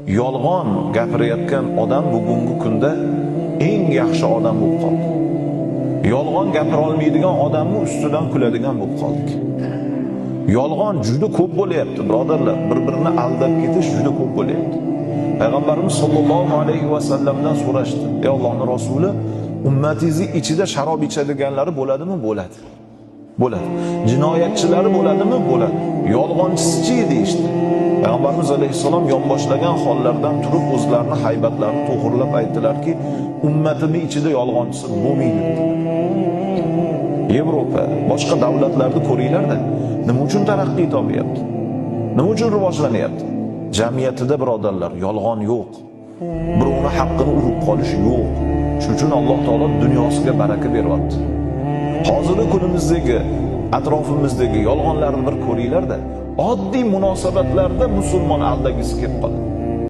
Yolg'on gapirayotgan odam bugungi kunda eng yaxshi odam bo'lib qoldi. Yolg'on gapira olmaydigan odamni ustidan kuladigan bo'lib qoldik. Yolg'on juda ko'p bo'lyapti, birodarlar. Bir-birini aldab ketish juda ko'p bo'lyapti. Payg'ambarimiz sollallohu alayhi va sallamdan so'rashdi: "Ey Allohning rasuli, ummatingizning ichida sharob ichadiganlari bo'ladimi?" Bo'ladi. Bo'ladi. Jinoyatchilari bo'ladimi? Bo'ladi. Yolg'onchisi-chi deyishdi. Payg'ambarimiz alayhissalom yonboshlagan hollardan turib o'zlarini haybatlarini to'g'rilab aytdilarki, ummatimning ichida yolg'onchisi bo'lmaydi dedilar. Yevropa, boshqa davlatlarni ko'ringlar-da, nima uchun taraqqiy topyapti? Nima uchun rivojlanyapti? Jamiyatida birodarlar, yolg'on yo'q. Birovning haqqini urib qolish yo'q. Shuning uchun Alloh taolo dunyosiga baraka beryapti. Hozirgi kunimizdagi atrofimizdagi yolg'onlarni bir ko'ringlar-da, oddiy munosabatlarda musulmon aldagisi kelib qoladi.